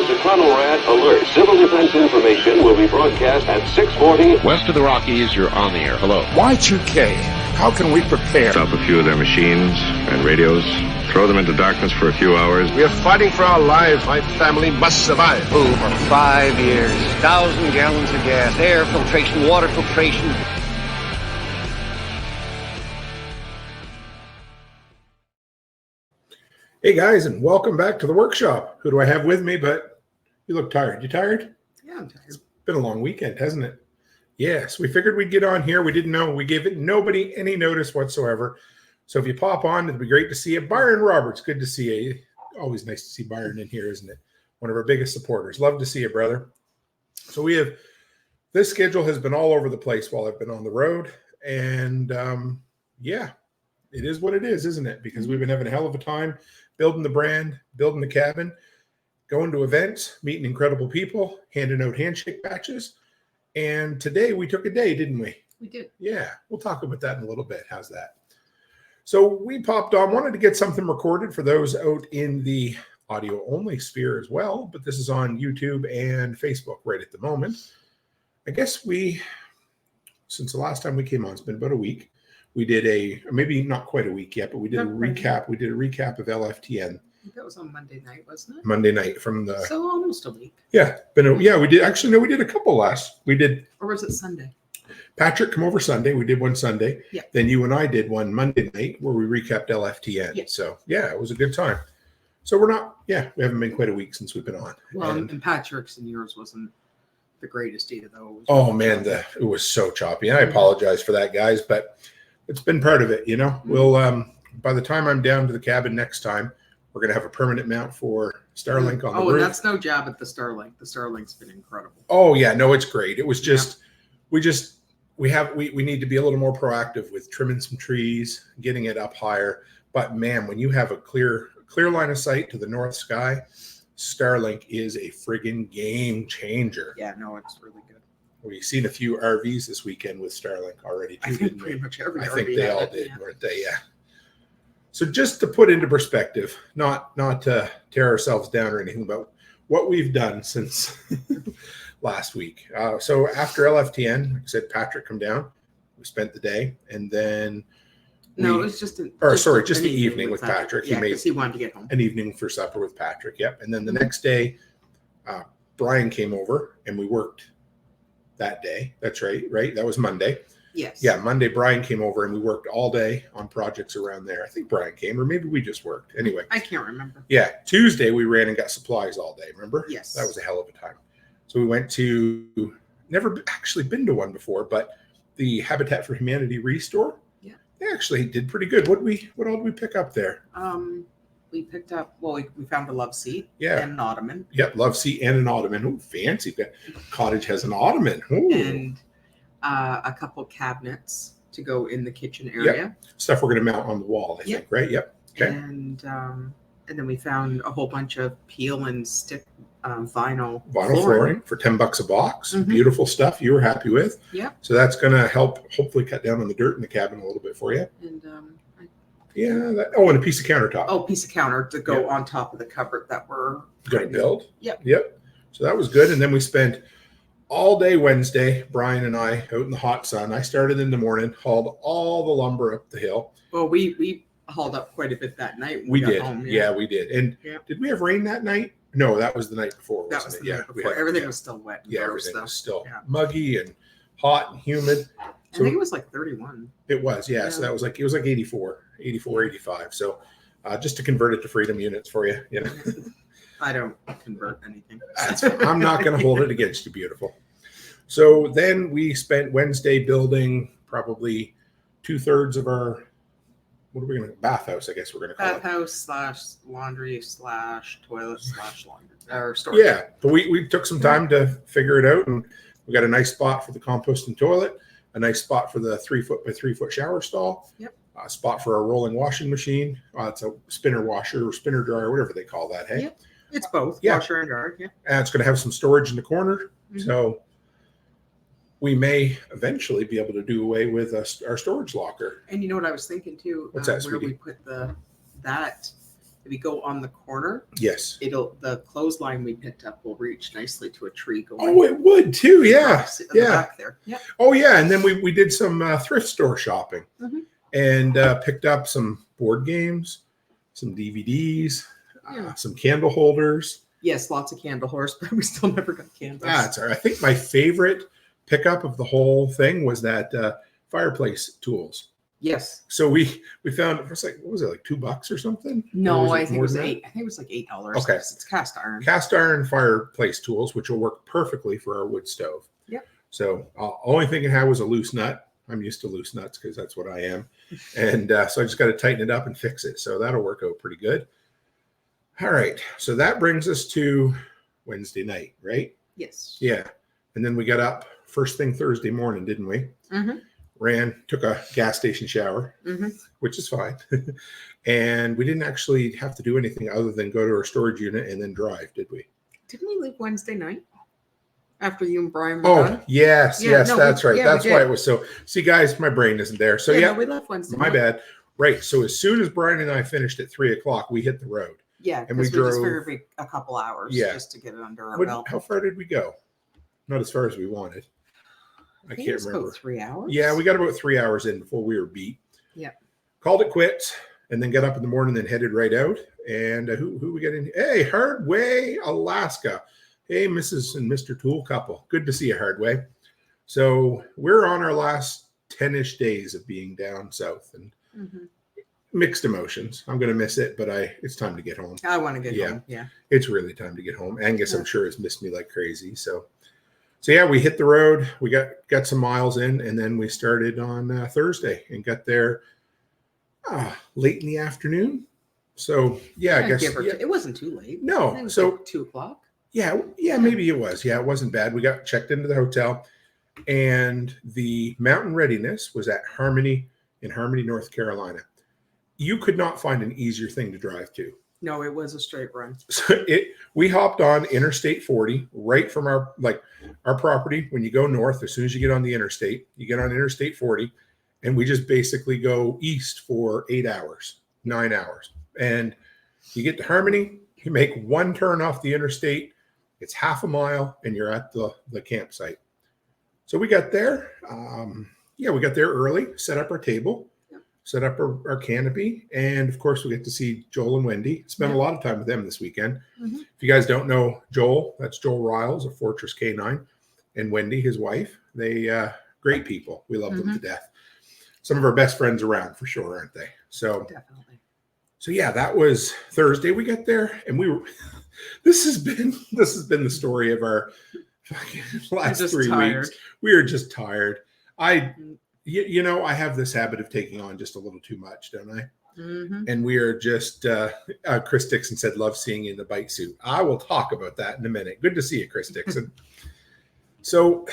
is a Chronorad alert. Civil defense information will be broadcast at 6:40. West of the Rockies, you're on the air. Hello. Y2K, how can we prepare? Stop a few of their machines and radios. Throw them into darkness for a few hours. We are fighting for our lives. My family must survive. Over 5 years, 1,000 gallons of gas, air filtration, water filtration. Hey guys, and welcome back to the workshop. Who do I have with me? But you look tired. You tired? Yeah, I'm tired. It's been a long weekend, hasn't it? Yes, we figured we'd get on here. We didn't know. We gave it nobody any notice whatsoever. So if you pop on, it'd be great to see you. Byron Roberts, good to see you. Always nice to see Byron in here, isn't it? One of our biggest supporters. Love to see you, brother. So we have, this schedule has been all over the place while I've been on the road. And yeah, it is what it is, isn't it? Because we've been having a hell of a time building the brand, building the cabin, going to events, meeting incredible people, handing out handshake patches. And today we took a day, didn't we? We did. Yeah, we'll talk about that in a little bit. How's that? So we popped on, wanted to get something recorded for those out in the audio only sphere as well, but this is on YouTube and Facebook right at the moment. I guess since the last time we came on, it's been about a week. We did maybe not quite a week yet, but we did a recap. We did a recap of LFTN. That was on Monday night, wasn't it? Monday night from the. So almost a week. Yeah, we did. Actually, no, we did a couple we did. Or was it Sunday? Patrick come over Sunday. We did one Sunday. Yeah. Then you and I did one Monday night where we recapped LFTN. Yeah. So yeah, it was a good time. So we haven't been quite a week since we've been on. Well, and Patrick's and yours wasn't the greatest either, though. Oh man, it was so choppy. And I apologize for that, guys, but it's been part of it, you know. We'll by the time I'm down to the cabin next time, we're gonna have a permanent mount for Starlink on the roof. Oh, and that's no jab at the Starlink. The Starlink's been incredible. Oh yeah, no, it's great. It was just we need to be a little more proactive with trimming some trees, getting it up higher. But man, when you have a clear line of sight to the north sky, Starlink is a friggin' game changer. Yeah, no, it's really good. We've seen a few RVs this weekend with Starlink already too. I think pretty much every RV. I think they all did, weren't they? Yeah. So just to put into perspective, not to tear ourselves down or anything, but what we've done since last week. So after LFTN, like I said, Patrick come down. We spent the day, and then it was just the evening with Patrick. Yeah, because he wanted to get home. An evening for supper with Patrick. Yep. And then the next day, Brian came over, and we worked that day. That's right. That was Monday. Yes. Yeah, Monday Brian came over and we worked all day on projects around there. I think Brian came, or maybe we just worked. Anyway. I can't remember. Yeah. Tuesday we ran and got supplies all day, remember? Yes. That was a hell of a time. So we went to, never actually been to one before, but the Habitat for Humanity Restore. Yeah. They actually did pretty good. What all did we pick up there? We picked up, we found a love seat and an ottoman. Yep, love seat and an ottoman. Oh, fancy. Cottage has an ottoman. Ooh. And a couple cabinets to go in the kitchen area. Yep. Stuff we're going to mount on the wall, I think, right? Yep. Okay. And then we found a whole bunch of peel and stick vinyl flooring for $10 a box. Mm-hmm. Beautiful stuff you were happy with. Yeah. So that's going to help hopefully cut down on the dirt in the cabin a little bit for you. And and a piece of countertop. Oh, piece of counter to go on top of the cupboard that we're going to build. Yep. So that was good. And then we spent all day Wednesday, Brian and I, out in the hot sun. I started in the morning, hauled all the lumber up the hill. Well, we hauled up quite a bit that night. We did. Home, yeah, we did. And did we have rain that night? No, that was the night before. That was the night before. Everything was still wet. Everything was still muggy and hot and humid. So I think it was like 31. It was, yeah. So it was like 84, 85. So just to convert it to freedom units for you, you know. I don't convert anything. That's fine. I'm not going to hold it against you, beautiful. So then we spent Wednesday building probably 2/3 of our, what are we going to, bathhouse, I guess we're going to call it. Bathhouse / laundry / toilet / laundry, or storage. Yeah, but we took some time to figure it out, and we got a nice spot for the composting toilet, a nice spot for the 3-foot by 3-foot shower stall. Yep. A spot for a rolling washing machine. It's a spinner washer or spinner dryer, whatever they call that. Hey, yep. It's both washer and dryer. Yeah, and it's going to have some storage in the corner. Mm-hmm. So we may eventually be able to do away with our storage locker. And you know what I was thinking too? What's that, where sweetie? we put that if you go on the corner, Yes. the clothesline we picked up will reach nicely to a tree going. Oh, it would too. Yeah. across the Yeah. back there. Yeah. Oh, yeah. And then we did some thrift store shopping Mhm. and picked up some board games, some DVDs, some candle holders. Yes, lots of candle holders, but we still never got candles. That's all right. I think my favorite pickup of the whole thing was that fireplace tools. Yes. So we found it was like, what was it, like $2 or something? No, Or I think it more was than that? $8. I think it was like $8. Okay. It's cast iron. Cast iron fireplace tools, which will work perfectly for our wood stove. Yep. So only thing it had was a loose nut. I'm used to loose nuts because that's what I am. And so I just got to tighten it up and fix it. So that'll work out pretty good. All right. So that brings us to Wednesday night, right? Yes. Yeah. And then we got up first thing Thursday morning, didn't we? Mm-hmm. Took a gas station shower, which is fine. And we didn't actually have to do anything other than go to our storage unit and then drive, did we? Didn't we leave Wednesday night after you and Brian were done? Yes, Yeah, yes, no, that's right. we That's did. why it was so. See, guys, my brain isn't there. So No, we left Wednesday my night. bad. Right. So as soon as Brian and I finished at 3:00, we hit the road. Yeah, and we because we just drove figured a couple hours just to get it under our belt. How far did we go? Not as far as we wanted. I think can't it was remember. about 3 hours. Yeah, we got about 3 hours in before we were beat. Yeah. Called it quits and then got up in the morning and headed right out. And who we got in? Hey, Hardway, Alaska. Hey, Mrs. and Mr. Tool couple. Good to see you, Hardway. So we're on our last 10-ish days of being down south and mixed emotions. I'm going to miss it, but it's time to get home. I want to get home. Yeah. It's really time to get home. Angus, I'm sure, has missed me like crazy. So yeah, we hit the road. We got some miles in, and then we started on Thursday and got there late in the afternoon. So yeah, I guess it wasn't too late. No, I think it was so like 2:00. Yeah, maybe it was. Yeah, it wasn't bad. We got checked into the hotel, and the mountain Readiness was at Harmony in Harmony, North Carolina. You could not find an easier thing to drive to. No, it was a straight run. So we hopped on Interstate 40 right from our property. When you go north, as soon as you get on the interstate, you get on Interstate 40, and we just basically go east for 8 hours, 9 hours. And you get to Harmony, you make one turn off the interstate, it's half a mile, and you're at the campsite. So we got there. We got there early, set up our table, set up our canopy, and of course we get to see Joel and Wendy. Spent a lot of time with them this weekend. If you guys don't know Joel, that's Joel Riles of Fortress K9, and Wendy, his wife. They great people. We love them to death. Some of our best friends around for sure, aren't they? So definitely. So yeah, that was Thursday. We got there, and we were. This has been the story of our last 3 weeks. We are just tired. I have this habit of taking on just a little too much, don't I? And we are just. Chris Dixon said, "Love seeing you in the bike suit." I will talk about that in a minute. Good to see you, Chris Dixon. So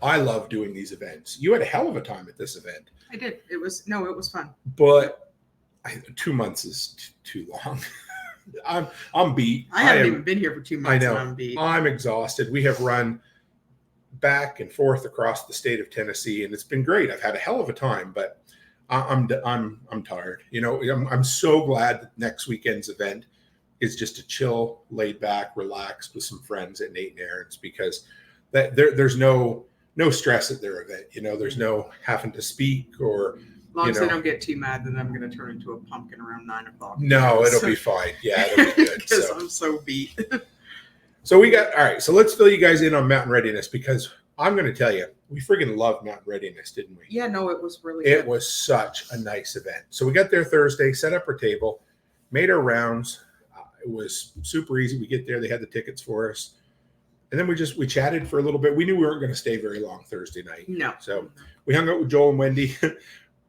I love doing these events. You had a hell of a time at this event. I did. It was fun. But 2 months is too long. I'm beat. I haven't even been here for 2 months. I know. And I'm beat. I'm exhausted. We have run back and forth across the state of Tennessee, and it's been great. I've had a hell of a time, but I'm tired. I'm so glad that next weekend's event is just a chill, laid back, relaxed with some friends at Nate and Aaron's, because there's no stress at their event. There's no having to speak or. As long as they don't get too mad, then I'm going to turn into a pumpkin around 9 o'clock. No, it'll be fine. Yeah, it'll be good. Because I'm so beat. So we got, all right, so let's fill you guys in on Mountain Readiness, because I'm going to tell you, we friggin' loved Mountain Readiness, didn't we? Yeah, no, it was really good. It was such a nice event. So we got there Thursday, set up our table, made our rounds. It was super easy. We get there, they had the tickets for us. And then we chatted for a little bit. We knew we weren't going to stay very long Thursday night. No. So we hung out with Joel and Wendy.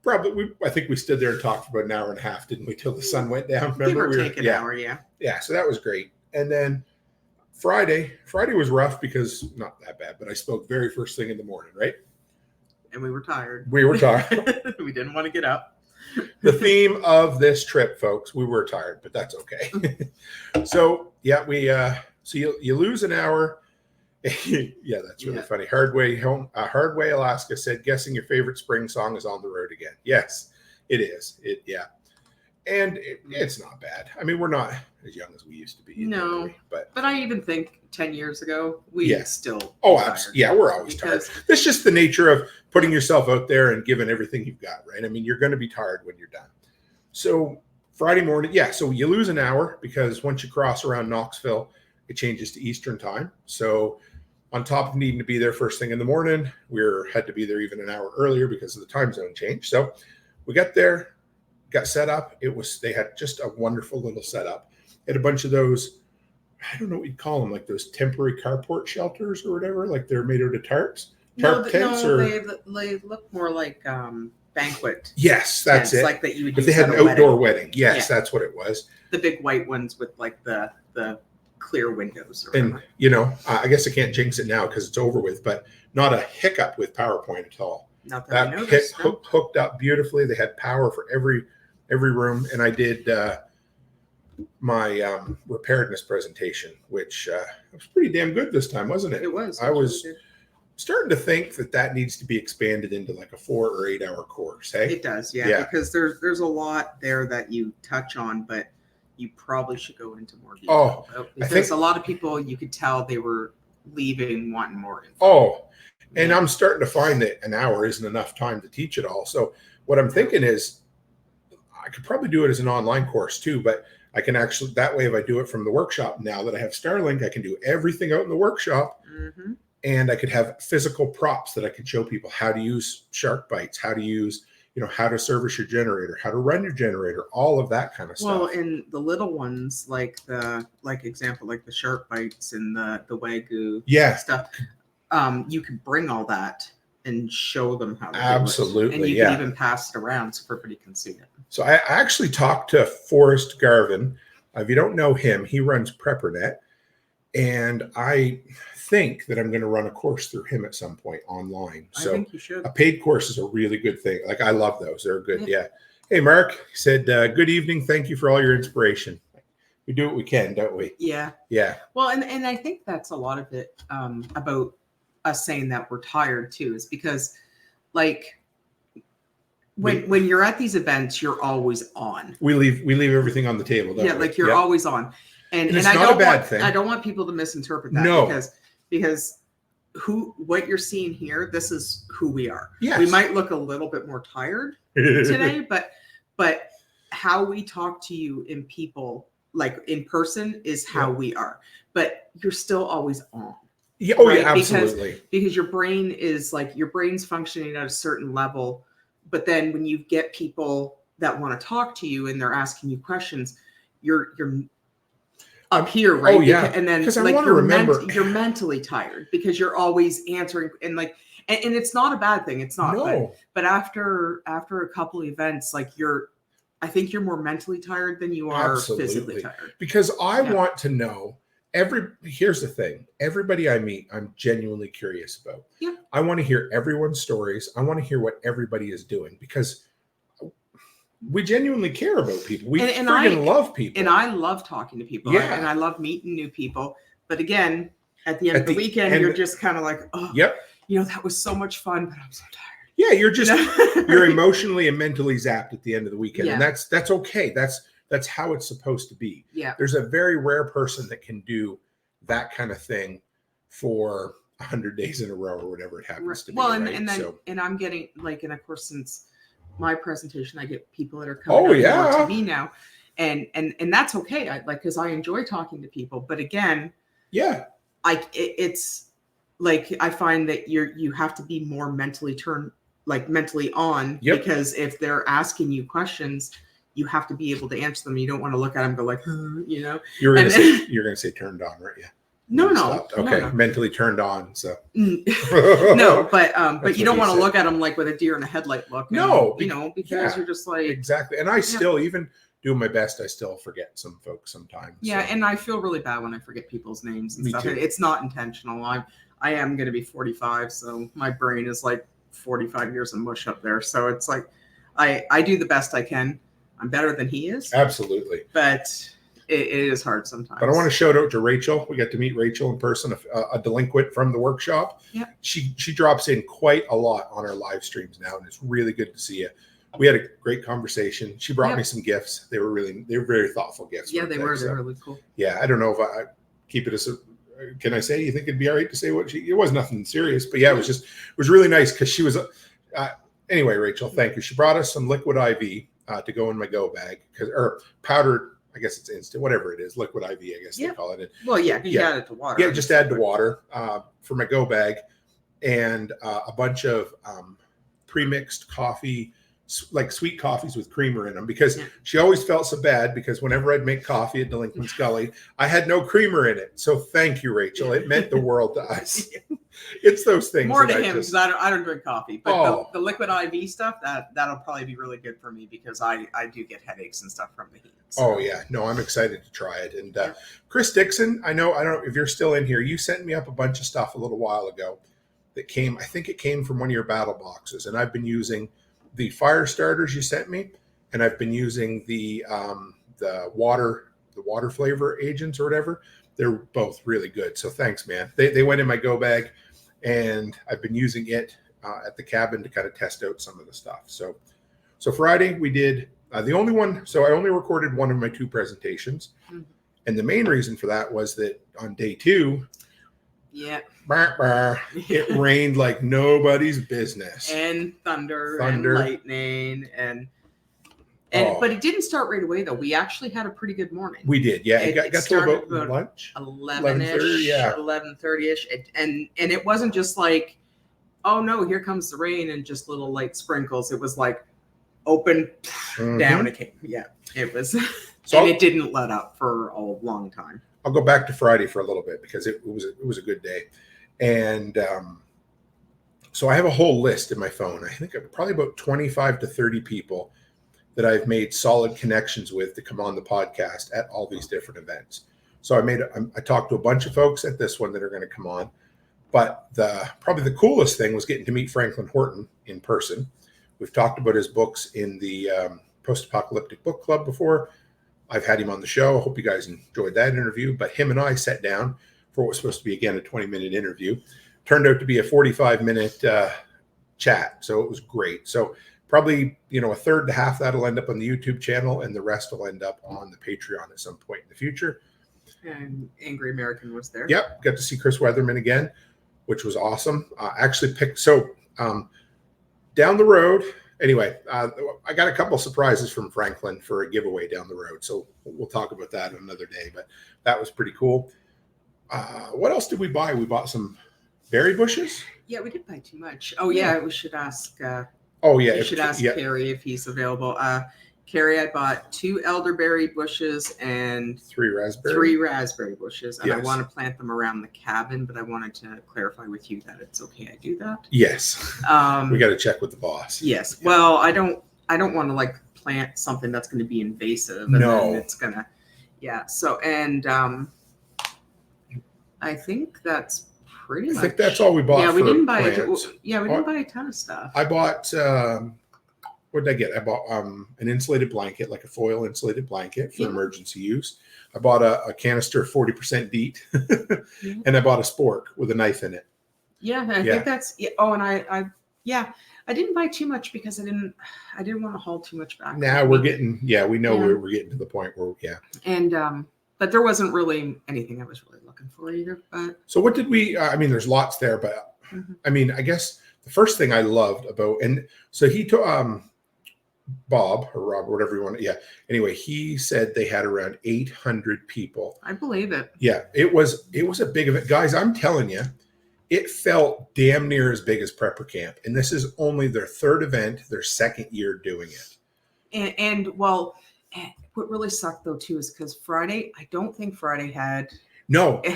I think we stood there and talked for about an hour and a half, didn't we, till the sun went down? Remember? Give or take an hour, yeah. Yeah, so that was great. And then Friday was rough because, not that bad, but I spoke very first thing in the morning, right? And we were tired. We were tired. We didn't want to get up. The theme of this trip, folks, we were tired, but that's okay. So, yeah, so you lose an hour. Yeah, that's really funny. Hardway, Alaska said, "Guessing your favorite spring song is On the Road Again." Yes, it is. And it's not bad. I mean, we're not as young as we used to be. No, but I even think 10 years ago, we still. Oh, absolutely. Yeah, we're always tired. That's just the nature of putting yourself out there and giving everything you've got, right? I mean, you're going to be tired when you're done. So Friday morning, so you lose an hour because once you cross around Knoxville, it changes to Eastern time. So on top of needing to be there first thing in the morning, we had to be there even an hour earlier because of the time zone change. So we got there, got set up. They had just a wonderful little setup. They had a bunch of those, I don't know what you'd call them, like those temporary carport shelters or whatever, like they're made out of tarps. They look more like banquet. Yes, that's it. Like that you would use. But they had an outdoor wedding. Yes, that's what it was. The big white ones with like the clear windows. And I guess I can't jinx it now because it's over with, but not a hiccup with PowerPoint at all. Not that I noticed. Hooked up beautifully. They had power for every room, and I did my preparedness presentation, which was pretty damn good this time, wasn't it? It was. I was starting to think that needs to be expanded into like a 4 or 8 hour course. Hey, it does, yeah. Because there's a lot there that you touch on, but you probably should go into more detail. Because a lot of people, you could tell they were leaving wanting more info. And I'm starting to find that an hour isn't enough time to teach it all. So what I'm thinking is I could probably do it as an online course too, but I can actually, that way if I do it from the workshop, now that I have Starlink, I can do everything out in the workshop. Mm-hmm. And I could have physical props that I could show people how to use shark bites, how to use, how to service your generator, how to run your generator, all of that kind of stuff. Well, and the little ones, like the shark bites and the Wagyu stuff, you could bring all that and show them how to do it. Absolutely, and you can even pass it around so everybody can see it. So I actually talked to Forrest Garvin. If you don't know him, he runs PrepperNet. And I think that I'm going to run a course through him at some point online. So I think you should. A paid course is a really good thing. Like, I love those. They're good. Yeah. Hey, Mark said, good evening. Thank you for all your inspiration. We do what we can, don't we? Yeah. Yeah. Well, and I think that's a lot of it about us saying that we're tired too, is because like when you're at these events, you're always on. We leave everything on the table, don't we? Like you're always on. And it's not a bad thing. I don't want people to misinterpret that because what you're seeing here, this is who we are. Yes. We might look a little bit more tired today, but how we talk to you in people, like in person, is how we are. But you're still always on. Yeah. Oh, right? Yeah, absolutely. Because your brain's functioning at a certain level, but then when you get people that want to talk to you and they're asking you questions, you're up here, right? Oh yeah. And then you're mentally tired because you're always answering and it's not a bad thing. It's not. No. But after a couple of events, like I think you're more mentally tired than you are physically tired. Because I want to know here's the thing. Everybody I meet, I'm genuinely curious about. Yeah. I want to hear everyone's stories. I want to hear what everybody is doing because we genuinely care about people. We freaking love people. And I love talking to people. Yeah. And I love meeting new people. But again, at the end of the weekend, you're just kind of like, that was so much fun, but I'm so tired. Yeah, you're just you're emotionally and mentally zapped at the end of the weekend. Yeah. And that's okay. That's how it's supposed to be. Yeah. There's a very rare person that can do that kind of thing for 100 days in a row or whatever it happens to be. Well, and I'm getting and of course, since my presentation, I get people that are coming up to me now, and that's okay. Because I enjoy talking to people, but again, it's like I find that you have to be more mentally on because if they're asking you questions, you have to be able to answer them. You don't want to look at them and go like, You're gonna say turned on, right? Yeah. No. Okay, no. Mentally turned on. So no, but you don't want to look at them like with a deer in a headlight look. Because you're just like exactly. And I still even do my best. I still forget some folks sometimes. Yeah, and I feel really bad when I forget people's names and stuff. Too. It's not intentional. I am going to be 45, so my brain is like 45 years of mush up there. So it's like I do the best I can. I'm better than he is. Absolutely. But it is hard sometimes. But I want to shout out to Rachel. We got to meet Rachel in person, a delinquent from the workshop. Yeah. She drops in quite a lot on our live streams now, and it's really good to see you. we had a great conversation. She brought me some gifts. They were very thoughtful gifts. Yeah, they were. They were really cool. Yeah, I don't know if I keep it as a. Can I say you think it'd be all right to say it was nothing serious, but yeah, it was really nice because she was. Anyway, Rachel, thank you. She brought us some liquid IV to go in my go bag or powdered. I guess it's instant, whatever it is, liquid IV. I guess they call it. Well, you add it to water. Yeah, just add to water for my go bag, and a bunch of pre-mixed coffee, like sweet coffees with creamer in them, because she always felt so bad because whenever I'd make coffee at Delinquent's Gully, I had no creamer in it. So thank you, Rachel. It meant the world to us. It's those things. More to him because I don't drink coffee, but the liquid IV stuff that'll probably be really good for me because I do get headaches and stuff from the heat. So. Oh yeah, no, I'm excited to try it. And Chris Dixon, I don't know if you're still in here. You sent me up a bunch of stuff a little while ago that came. I think it came from one of your battle boxes, and I've been using the fire starters you sent me, and I've been using the water flavor agents or whatever. They're both really good. So thanks, man. They went in my go bag, and I've been using it at the cabin to kind of test out some of the stuff. So Friday we did the only one. So I only recorded one of my 2 presentations, and the main reason for that was that on day 2, it rained like nobody's business, and thunder and lightning but it didn't start right away though. We actually had a pretty good morning. We did, yeah. It got to about lunch, 11:30, 11:30ish, and it wasn't just like, oh no, here comes the rain and just little light sprinkles. It was like open down it came. Yeah, it was, and it didn't let up for a long time. I'll go back to Friday for a little bit because it was a good day. And so I have a whole list in my phone. I think probably about 25 to 30 people that I've made solid connections with to come on the podcast at all these different events. So I talked to a bunch of folks at this one that are going to come on. But probably the coolest thing was getting to meet Franklin Horton in person. We've talked about his books in the Post-Apocalyptic Book Club before. I've had him on the show. I hope you guys enjoyed that interview. But him and I sat down for what was supposed to be, again, a 20-minute interview. Turned out to be a 45-minute chat. So it was great. So probably, a third to half that'll end up on the YouTube channel, and the rest will end up on the Patreon at some point in the future. And Angry American was there. Yep. Got to see Chris Weatherman again, which was awesome. Actually picked, down the road, anyway, I got a couple surprises from Franklin for a giveaway down the road. So we'll talk about that another day, but that was pretty cool. What else did we buy? We bought some berry bushes. Yeah, we didn't buy too much. Oh yeah, we should ask. We should ask Carrie if he's available. Carrie, I bought 2 elderberry bushes and 3 raspberry bushes, and I want to plant them around the cabin. But I wanted to clarify with you that it's okay I do that. Yes. We got to check with the boss. Yes. Yeah. Well, I don't want to plant something that's going to be invasive. And then it's gonna. Yeah. So I think that's pretty much. I think that's all we bought. Yeah, we didn't buy didn't buy a ton of stuff. I bought. What did I get? I bought an insulated blanket, like a foil insulated blanket for emergency use. I bought a canister of 40% DEET, and I bought a spork with a knife in it. Yeah, I think that's. Yeah. Oh, and I didn't buy too much because I didn't want to haul too much back. Now we're getting. Yeah, we know we're getting to the point where And but there wasn't really anything I was really looking for either. But so what did we? I mean, there's lots there, but I mean, I guess the first thing I loved about, and so he took Bob or Rob, whatever you want to, anyway, he said they had around 800 people. I believe it. Yeah, it was a big event. Guys, I'm telling you, it felt damn near as big as Prepper Camp. And this is only their 3rd event, their 2nd year doing it. And what really sucked though too is because Friday, I don't think Friday had. No. It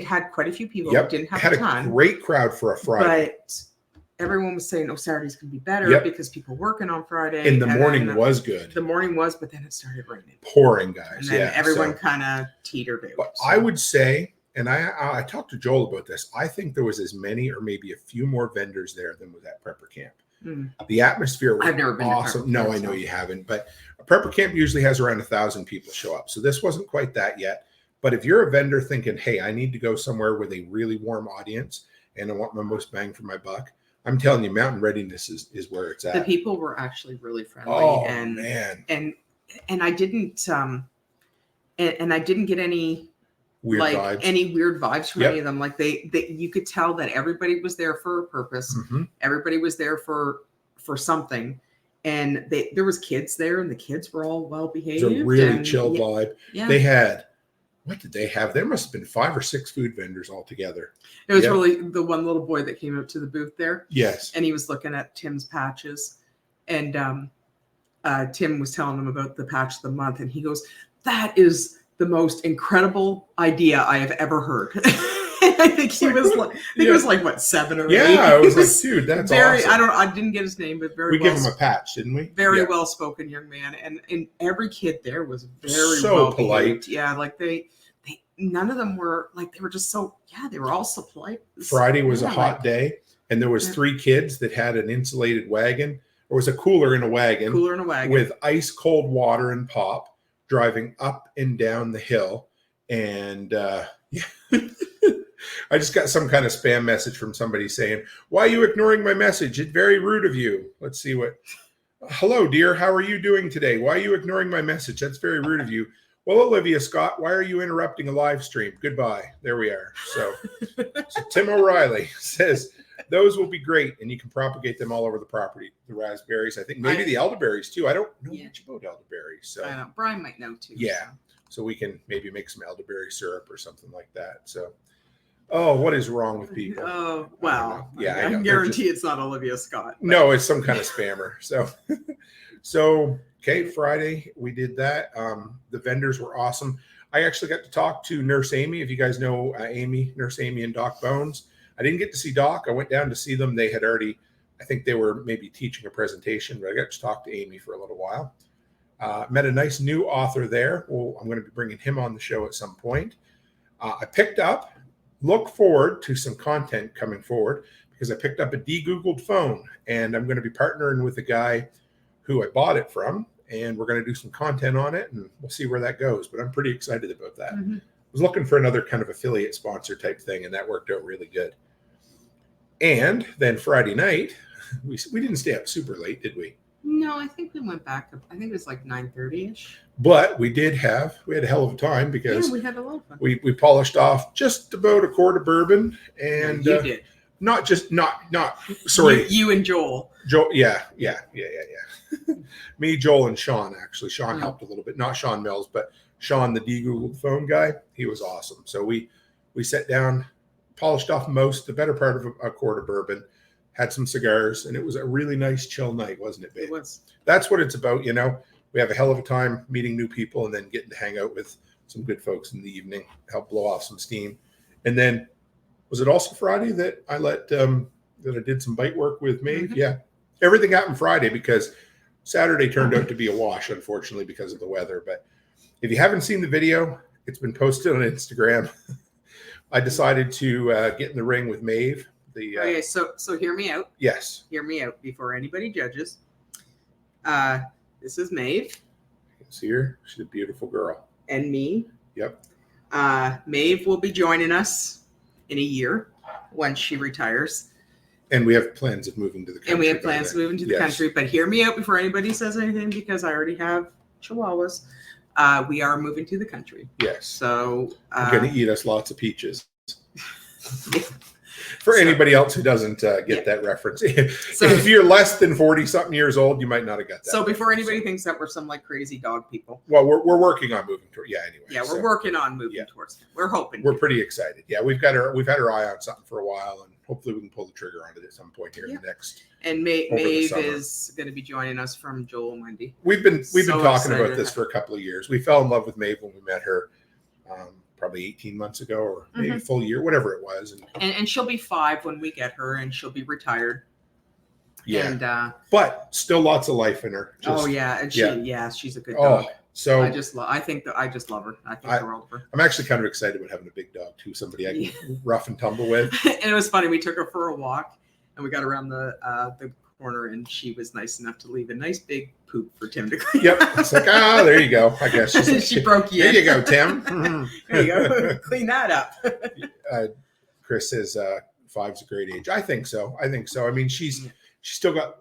had quite a few people. Yep. It didn't have it had a ton. A great crowd for a Friday. But everyone was saying, Saturday's going to be better because people working on Friday. And the morning was good. The morning was, but then it started raining. Pouring, guys. And then everyone kind of teetered out. But I would say, and I talked to Joel about this, I think there was as many or maybe a few more vendors there than was at Prepper Camp. The atmosphere was I've never been awesome. No, I know you haven't. But Prepper Camp usually has around 1,000 people show up. So this wasn't quite that yet. But if you're a vendor thinking, hey, I need to go somewhere with a really warm audience and I want my most bang for my buck, I'm telling you, Mountain Readiness is where it's at. The people were actually really friendly. Oh, and man. And I didn't and I didn't get any Weird vibes. any weird vibes from Yep. any of them. Like they you could tell that everybody was there for a purpose. Mhm. Everybody was there for something. And there was kids there, and the kids were all well behaved. It was a really and, chill yeah, vibe. Yeah. They had, what did they have? There must have been 5 or 6 food vendors altogether. It was Yep. really the one little boy that came up to the booth there. Yes. And he was looking at Tim's patches. And Tim was telling him about the patch of the month. And he goes, "That is the most incredible idea I have ever heard." I think he was like, he was like, what, 7 or 8? Yeah, I was like, dude, that's very, awesome. I didn't get his name, but very We well, give him a patch, didn't we? very Yeah. well spoken young man. And every kid there was very So well polite. behaved. Yeah, like they none of them were like, they were just so, they were all so polite. Friday was a Yeah, hot like, day, and there was Yeah. 3 kids that had an insulated wagon. There was a cooler in a wagon, cooler in a wagon with ice cold water and pop, driving up and down the hill. And I just got some kind of spam message from somebody saying, "Why are you ignoring my message? It's very rude of you." Let's see what. "Hello, dear. How are you doing today? Why are you ignoring my message? That's very rude of you." "Well, Olivia Scott, why are you interrupting a live stream?" Goodbye. There we are. So Tim O'Reilly says, "Those will be great, and you can propagate them all over the property. The raspberries, I think, maybe the elderberries too. I don't know much about elderberries, so I know Brian might know too. yeah. So we can maybe make some elderberry syrup or something like that. So, oh, what is wrong with people? Oh, well, Yeah, I I know. can They're guarantee it's not Olivia Scott. but- No, it's some kind of spammer. So okay, Friday we did that. The vendors were awesome. I actually got to talk to Nurse Amy. If you guys know Amy, Nurse Amy and Doc Bones. I didn't get to see Doc. I went down to see them. They had already, I think they were maybe teaching a presentation, but I got to talk to Amy for a little while. Met a nice new author there. Well, I'm going to be bringing him on the show at some point. I look forward to some content coming forward because I picked up a de-Googled phone, and I'm going to be partnering with the guy who I bought it from, and we're going to do some content on it, and we'll see where that goes. But I'm pretty excited about that. Mhm. I was looking for another kind of affiliate sponsor type thing, and that worked out really good. And then Friday night, we didn't stay up super late, did we? No, I think we went back. I think it was like 9:30ish. But we had a hell of a time because Yeah, we had a lot of fun. we polished off just about a quart of bourbon, and you did. not sorry, You and Joel. Joel. Yeah. Me, Joel, and Sean. Actually, Sean Yeah. helped a little bit. Not Sean Mills, but Sean, the de-Googled phone guy. He was awesome. So we sat down, polished off the better part of a quart of bourbon, had some cigars, and it was a really nice chill night, wasn't it, babe? It was. That's what it's about, you know. We have a hell of a time meeting new people and then getting to hang out with some good folks in the evening, help blow off some steam. And then, was it also Friday that I that I did some bite work with Maeve? Mhm. Yeah, everything happened Friday because Saturday turned out to be a wash, unfortunately, because of the weather. But if you haven't seen the video, it's been posted on Instagram. I decided to get in the ring with Maeve. Okay, so hear me out. Yes. Hear me out before anybody judges. This is Maeve See her? She's a beautiful girl. and me. Yep. Maeve will be joining us in a year once she retires. And we have plans of moving to the country. And we have by plans to then. move into the Yes. country. But hear me out before anybody says anything because I already have chihuahuas. We are moving to the country. Yes. So You're going to eat us lots of peaches. For anybody else who doesn't get that reference. So- If you're less than 40-something years old, you might not have got that. So before reference. anybody thinks that we're some like crazy dog people. Well, we're working on moving to anyway. Yeah, we're so working on moving towards it. We're hoping. We're pretty excited. Yeah, we've had our eye on something for a while, and hopefully we can pull the trigger on it at some point here in the next. And over the Maeve summer. is going to be joining us from Joel and Wendy. We've been So talking about excited. this for a couple of years. We fell in love with Maeve when we met her, probably 18 months ago, or maybe a full year, whatever it was. And she'll be 5 when we get her, and she'll be retired. Yeah, And but still lots of life in her. oh yeah, and she's a good dog. So I just love her. I think the world of her. I'm actually kind of excited about having a big dog too, somebody I can rough and tumble with. And it was funny. We took her for a walk, and we got around the corner, and she was nice enough to leave a nice big poop for Tim to clean. Yep, it's like there you go. I guess She broke you. There you go, Tim. There you go. Clean that up. Chris says 5's a great age. I think so. I mean, she's still got,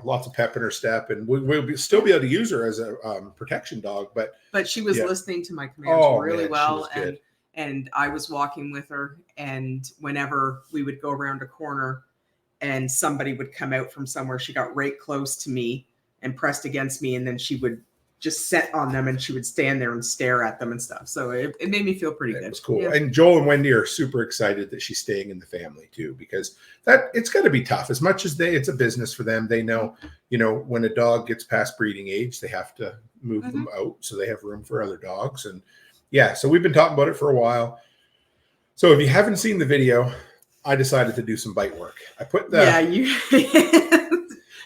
lots of pep in her step, and we'll still be able to use her as a protection dog. But she was listening to my commands really well, and I was walking with her, and whenever we would go around a corner and somebody would come out from somewhere, she got right close to me and pressed against me, and then she would just set on them, and she would stand there and stare at them and stuff. So it made me feel pretty good. It was cool. Yeah. And Joel and Wendy are super excited that she's staying in the family too, because it's got to be tough. As much as it's a business for them, they know, when a dog gets past breeding age, they have to move them out so they have room for other dogs. And so we've been talking about it for a while. So if you haven't seen the video, I decided to do some bite work. I put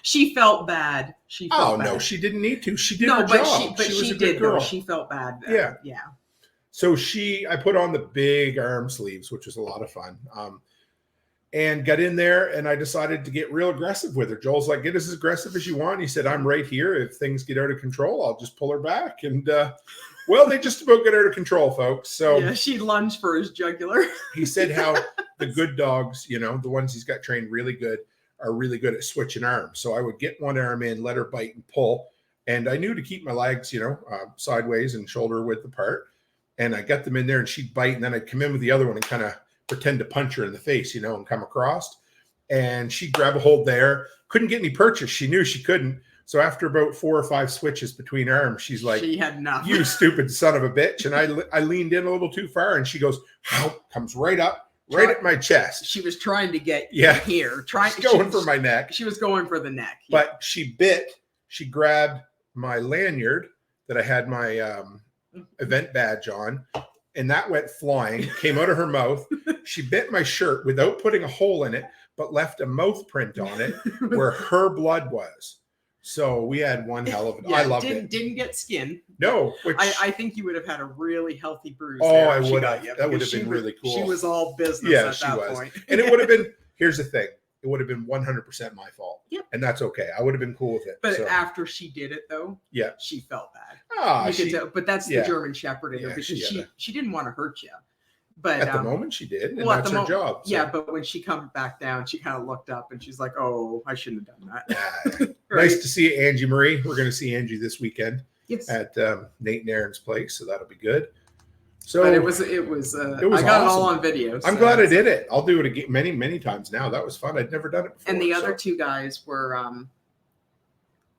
She felt bad. No, she didn't need to. She did her job. But she did, girl. She felt bad. Yeah. So I put on the big arm sleeves, which was a lot of fun. And got in there, and I decided to get real aggressive with her. Joel's like, get as aggressive as you want. He said, I'm right here. If things get out of control, I'll just pull her back. And they just about get out of control, folks. So she lunged for his jugular. He said how the good dogs, the ones he's got trained really good, are really good at switching arms. So I would get one arm in, let her bite and pull. And I knew to keep my legs, sideways and shoulder width apart. And I got them in there, and she'd bite. And then I'd come in with the other one and kind of pretend to punch her in the face, and come across. And she'd grab a hold there. Couldn't get any purchase. She knew she couldn't. So after about 4 or 5 switches between arms, she's like, she had enough. You stupid son of a bitch. And I leaned in a little too far, and she goes, comes right up. Right at my chest. She was trying to get here. Going for my neck. She was going for the neck. But she grabbed my lanyard that I had my event badge on, and that went flying, came out of her mouth. She bit my shirt without putting a hole in it, but left a mouth print on it where her blood was. So we had one hell of it. I loved it. Didn't get skin. No. I think you would have had a really healthy bruise. I would have. That would have been really cool. She was all business at that point. And it would have been, here's the thing. It would have been 100% my fault. Yep. And that's okay. I would have been cool with it. But after she did it, though, she felt bad. But that's the German Shepherd in her, because she didn't want to hurt you. But at the moment she did, and that's her job. So. Yeah, but when she comes back down, she kind of looked up and she's like, "Oh, I shouldn't have done that." Right? Nice to see Angie Marie. We're going to see Angie this weekend at Nate and Aaron's place, so that'll be good. So but it was. I got awesome. It all on video. I'm glad I did it. I'll do it again many times now. That was fun. I'd never done it before. And the other 2 guys were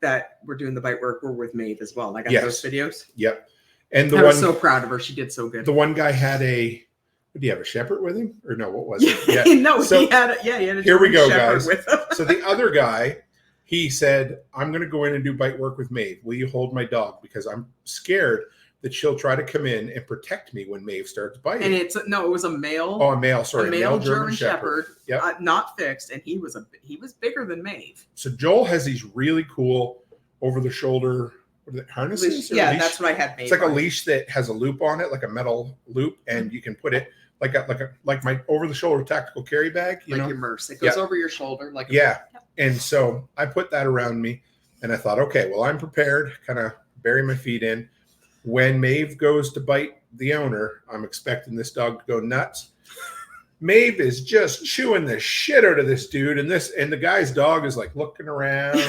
that were doing the bite work were with Maeve as well. I got those videos. Yep. And I was so proud of her. She did so good. The one guy had did he have a shepherd with him, or no? What was it? Yeah. No, so, he had a here we go, guys. With him. So the other guy, he said, I'm going to go in and do bite work with Maeve. Will you hold my dog? Because I'm scared that she'll try to come in and protect me when Maeve starts biting. And it was a male. Oh, a male. Sorry, a male German Shepherd. Yep. Not fixed, and he was bigger than Maeve. So Joel has these really cool over the shoulder harnesses. Yeah, that's what I had. Maeve it's like a leash that has a loop on it, like a metal loop, and you can put it. Like my over the shoulder tactical carry bag, your Merce. It goes over your shoulder like And so I put that around me, and I thought, okay, well, I'm prepared. Kind of bury my feet in. When Maeve goes to bite the owner, I'm expecting this dog to go nuts. Maeve is just chewing the shit out of this dude, and the guy's dog is like looking around,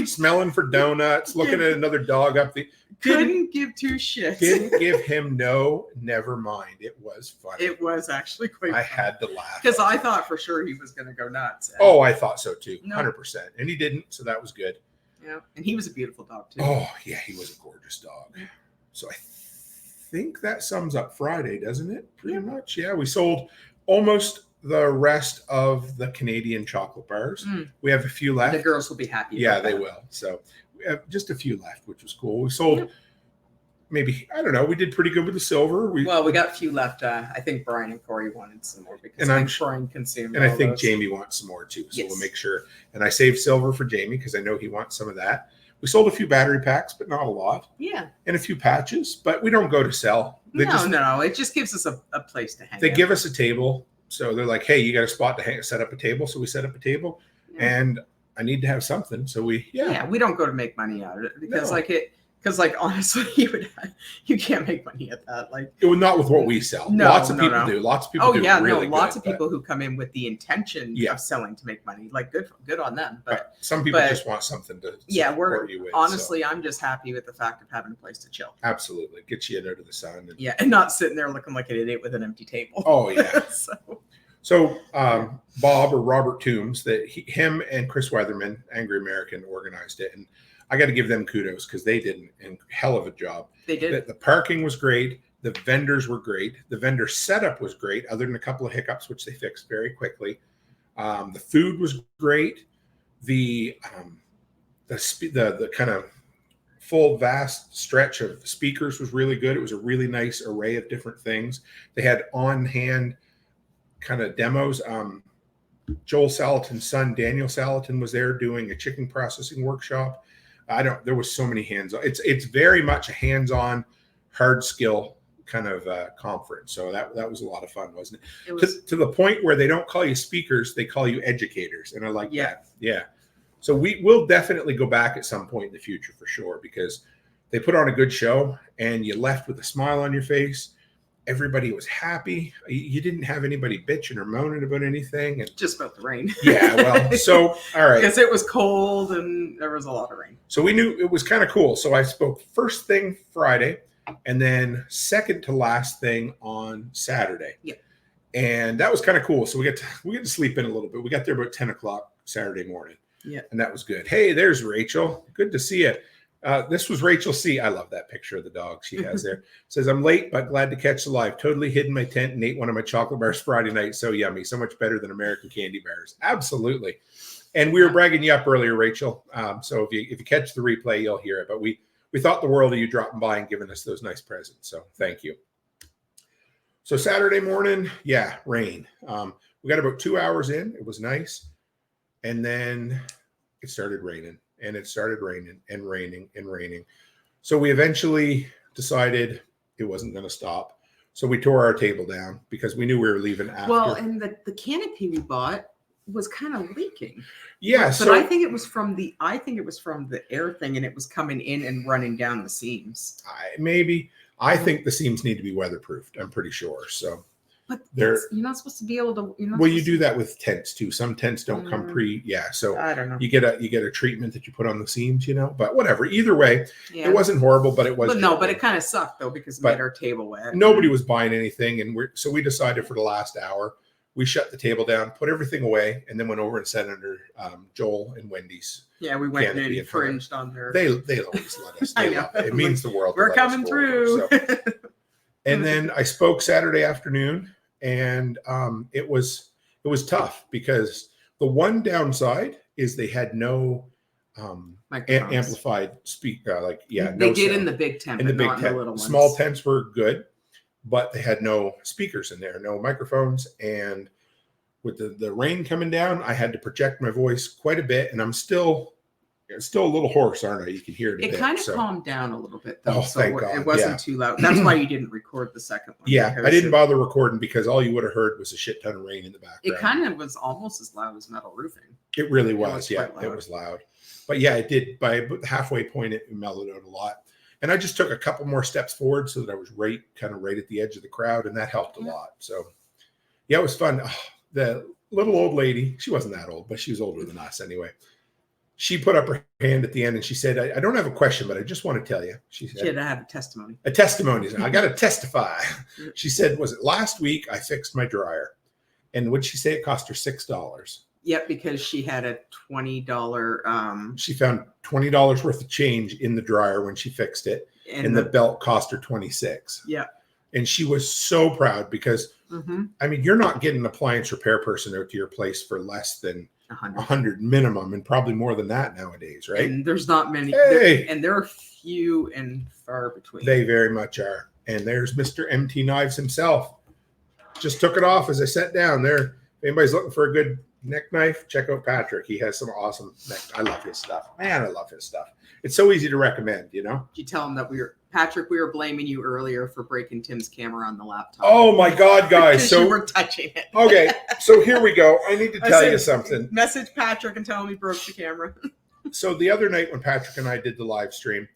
smelling for donuts, looking at another dog up the. Couldn't give 2 shits. Didn't give him never mind. It was funny. It was actually quite funny. I had to laugh. Because I thought for sure he was going to go nuts. Oh, I thought so too. 100%. And he didn't, so that was good. Yeah. And he was a beautiful dog too. Oh, yeah, he was a gorgeous dog. So I think that sums up Friday, doesn't it? Pretty much. Yeah, we sold almost the rest of the Canadian chocolate bars. We have a few left. The girls will be happy. Yeah, they will. So we have just a few left, which was cool. We sold maybe, I don't know, we did pretty good with the silver. We got a few left. I think Brian and Corey wanted some more because I think Brian consumed. And I think Jamie wants some more too. So we'll make sure. And I saved silver for Jamie because I know he wants some of that. We sold a few battery packs, but not a lot. Yeah. And a few patches, but we don't go to sell. No. It just gives us a place to hang. They give us a table. So they're like, hey, you got a spot to set up a table. So we set up a table and I need to have something. So we don't go to make money out of it because Because, like, honestly, you can't make money at that. Like, it was not with what we sell. No, lots of no, people no. do. Lots of people do. Really lots good, of people who come in with the intention Yeah. of selling to make money. Like, good on them. But some people just want something to support you with. Honestly, I'm just happy with the fact of having a place to chill. Absolutely, get you out of the sun. And not sitting there looking like an idiot with an empty table. Oh yeah. So Bob or Robert Toombs, him and Chris Weatherman, Angry American, organized it, and I got to give them kudos because they did a hell of a job. They did. The parking was great. The vendors were great. The vendor setup was great, other than a couple of hiccups, which they fixed very quickly. The food was great. The kind of full, vast stretch of speakers was really good. It was a really nice array of different things. They had on-hand kind of demos. Joel Salatin's son, Daniel Salatin, was there doing a chicken processing workshop. There was so many hands-on. It's very much a hands-on, hard skill kind of conference. So that was a lot of fun, wasn't it? It was, to the point where they don't call you speakers, they call you educators. And I like that. Yeah. So we will definitely go back at some point in the future for sure, because they put on a good show and you left with a smile on your face. Everybody was happy. You didn't have anybody bitching or moaning about anything. And just about the rain. Yeah, well, so, all right. Because it was cold and there was a lot of rain. So we knew it was kind of cool. So I spoke first thing Friday and then second to last thing on Saturday. Yeah. And that was kind of cool. So we get to sleep in a little bit. We got there about 10 o'clock Saturday morning. Yeah. And that was good. Hey, there's Rachel. Good to see you. This was Rachel C. I love that picture of the dog she has there. Says, I'm late, but glad to catch the live. Totally hid in my tent and ate one of my chocolate bars Friday night. So yummy. So much better than American candy bars. Absolutely. And we were bragging you up earlier, Rachel. So if you catch the replay, you'll hear it. But we thought the world of you dropping by and giving us those nice presents. So thank you. So Saturday morning, rain. We got about 2 hours in. It was nice. And then it started raining. And it started raining and raining and raining. So we eventually decided it wasn't going to stop. So we tore our table down because we knew we were leaving after. Well, and the canopy we bought was kind of leaking. Yeah. But I think it was from the air thing, and it was coming in and running down the seams. Maybe. I think the seams need to be weatherproofed. I'm pretty sure. So. But you're not supposed to be able to. Well, you do that with tents too. Some tents don't come so I don't know. You get a treatment that you put on the seams, But whatever. Either way, it wasn't horrible, but it was. But it kind of sucked though because it made our table wet. Nobody was buying anything, and so we decided for the last hour we shut the table down, put everything away, and then went over and sat under Joel and Wendy's. Yeah, we went and infringed on their. They always let us. I know. It means the world. We're coming through. And then I spoke Saturday afternoon, and it was tough because the one downside is they had no amplified speaker. They did in the big tent, in the big tent. The little ones. Small tents were good, but they had no speakers in there, no microphones, and with the rain coming down, I had to project my voice quite a bit, and I'm still a little hoarse, aren't I? You can hear it. It kind of calmed down a little bit, though. Thank God. It wasn't too loud. That's why you didn't record the second one. Yeah, I didn't bother recording because all you would have heard was a shit ton of rain in the background. It kind of was almost as loud as metal roofing. It really was. It was loud. But yeah, it did. By the halfway point, it mellowed out a lot. And I just took a couple more steps forward so that I was right at the edge of the crowd, and that helped a lot. So yeah, it was fun. The little old lady, she wasn't that old, but she was older than us anyway. She put up her hand at the end and she said, I don't have a question, but I just want to tell you. She said, she had to have a testimony. A testimony. I got to testify. She said, was it last week I fixed my dryer? And would she say it cost her $6? Yep, because she had a $20. She found $20 worth of change in the dryer when she fixed it. And the belt cost her $26. Yeah. And she was so proud because, I mean, you're not getting an appliance repair person out to your place for less than 100 minimum, and probably more than that nowadays, right? And there's not many, and there are few and far between. They very much are. And there's Mr. MT Knives himself. Just took it off as I sat down there. If anybody's looking for a good neck knife, check out Patrick. He has some awesome neck. I love his stuff. Man, I love his stuff. It's so easy to recommend, Did you tell him that we were blaming you earlier for breaking Tim's camera on the laptop? Oh my God, guys. So you were touching it. Okay, so here we go. I need to tell you something. Message Patrick and tell him he broke the camera. So the other night when Patrick and I did the live stream,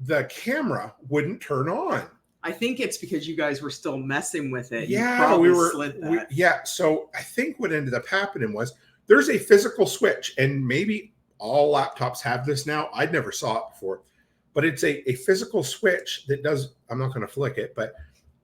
the camera wouldn't turn on. I think it's because you guys were still messing with it. Yeah, slid that. So I think what ended up happening was there's a physical switch, and maybe all laptops have this now. I'd never saw it before, but it's a physical switch that does, I'm not going to flick it, but